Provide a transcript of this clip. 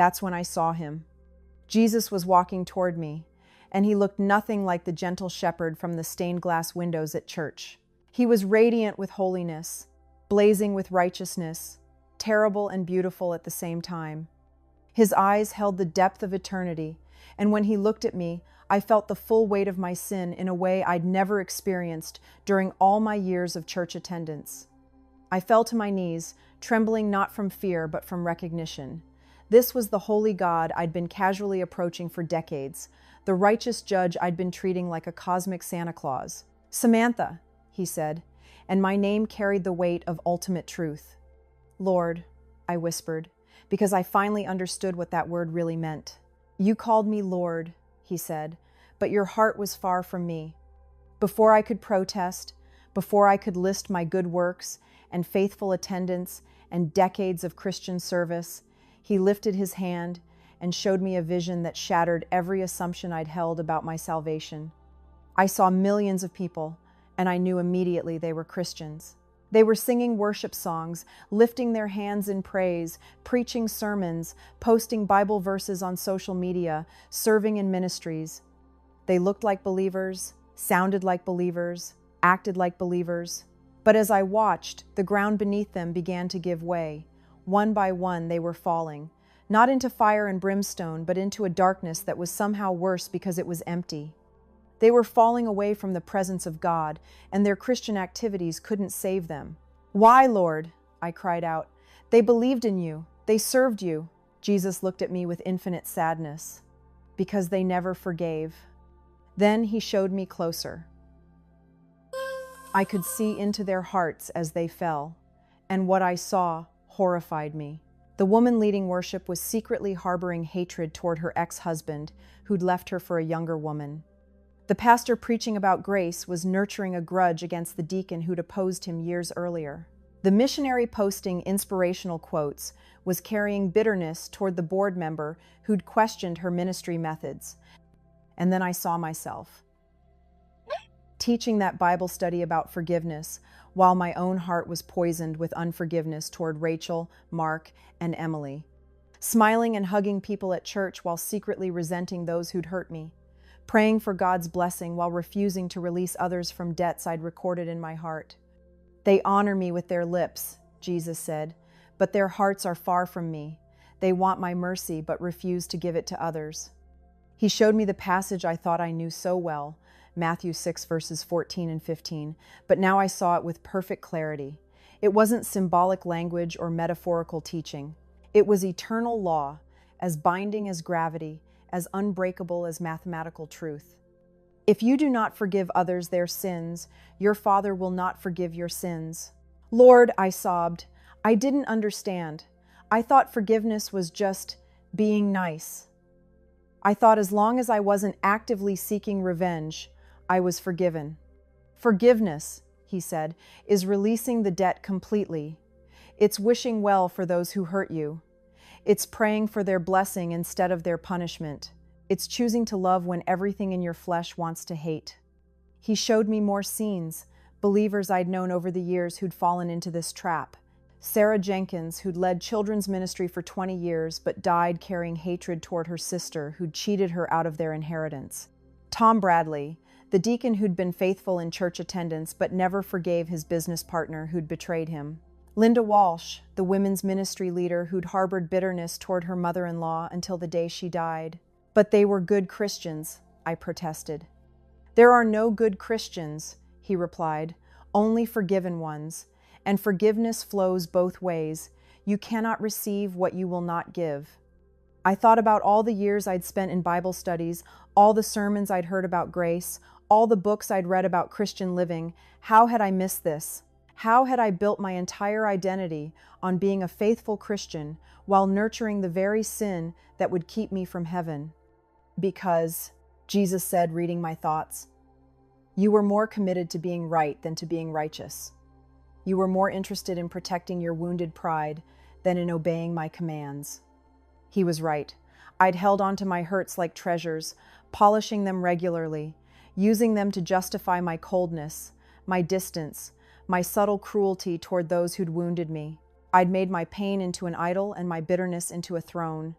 That's when I saw him. Jesus was walking toward me, and he looked nothing like the gentle shepherd from the stained glass windows at church. He was radiant with holiness, blazing with righteousness, terrible and beautiful at the same time. His eyes held the depth of eternity, and when he looked at me, I felt the full weight of my sin in a way I'd never experienced during all my years of church attendance. I fell to my knees, trembling not from fear but from recognition. This was the holy God I'd been casually approaching for decades, the righteous judge I'd been treating like a cosmic Santa Claus. "Samantha," he said, and my name carried the weight of ultimate truth. "Lord," I whispered, because I finally understood what that word really meant. "You called me Lord," he said, "but your heart was far from me." Before I could protest, before I could list my good works and faithful attendance and decades of Christian service, he lifted his hand and showed me a vision that shattered every assumption I'd held about my salvation. I saw millions of people, and I knew immediately they were Christians. They were singing worship songs, lifting their hands in praise, preaching sermons, posting Bible verses on social media, serving in ministries. They looked like believers, sounded like believers, acted like believers. But as I watched, the ground beneath them began to give way. One by one, they were falling, not into fire and brimstone, but into a darkness that was somehow worse because it was empty. They were falling away from the presence of God, and their Christian activities couldn't save them. "Why, Lord?" I cried out. "They believed in you. They served you." Jesus looked at me with infinite sadness. "Because they never forgave." Then he showed me closer. I could see into their hearts as they fell, and what I saw horrified me. The woman leading worship was secretly harboring hatred toward her ex-husband, who'd left her for a younger woman. The pastor preaching about grace was nurturing a grudge against the deacon who'd opposed him years earlier. The missionary posting inspirational quotes was carrying bitterness toward the board member who'd questioned her ministry methods. And then I saw myself teaching that Bible study about forgiveness, while my own heart was poisoned with unforgiveness toward Rachel, Mark, and Emily. Smiling and hugging people at church while secretly resenting those who'd hurt me. Praying for God's blessing while refusing to release others from debts I'd recorded in my heart. "They honor me with their lips," Jesus said, "but their hearts are far from me. They want my mercy but refuse to give it to others." He showed me the passage I thought I knew so well, Matthew 6 verses 14 and 15, but now I saw it with perfect clarity. It wasn't symbolic language or metaphorical teaching. It was eternal law, as binding as gravity, as unbreakable as mathematical truth. "If you do not forgive others their sins, your Father will not forgive your sins." "Lord," I sobbed, "I didn't understand. I thought forgiveness was just being nice. I thought as long as I wasn't actively seeking revenge, I was forgiven." "Forgiveness," he said, "is releasing the debt completely. It's wishing well for those who hurt you. It's praying for their blessing instead of their punishment. It's choosing to love when everything in your flesh wants to hate." He showed me more scenes, believers I'd known over the years who'd fallen into this trap. Sarah Jenkins, who'd led children's ministry for 20 years but died carrying hatred toward her sister who'd cheated her out of their inheritance. Tom Bradley, the deacon who'd been faithful in church attendance but never forgave his business partner who'd betrayed him. Linda Walsh, the women's ministry leader who'd harbored bitterness toward her mother-in-law until the day she died. "But they were good Christians," I protested. "There are no good Christians," he replied, "only forgiven ones. And forgiveness flows both ways. You cannot receive what you will not give." I thought about all the years I'd spent in Bible studies, all the sermons I'd heard about grace, all the books I'd read about Christian living. How had I missed this? How had I built my entire identity on being a faithful Christian while nurturing the very sin that would keep me from heaven? "Because," Jesus said, reading my thoughts, "you were more committed to being right than to being righteous. You were more interested in protecting your wounded pride than in obeying my commands." He was right. I'd held on to my hurts like treasures, polishing them regularly, using them to justify my coldness, my distance, my subtle cruelty toward those who'd wounded me. I'd made my pain into an idol and my bitterness into a throne.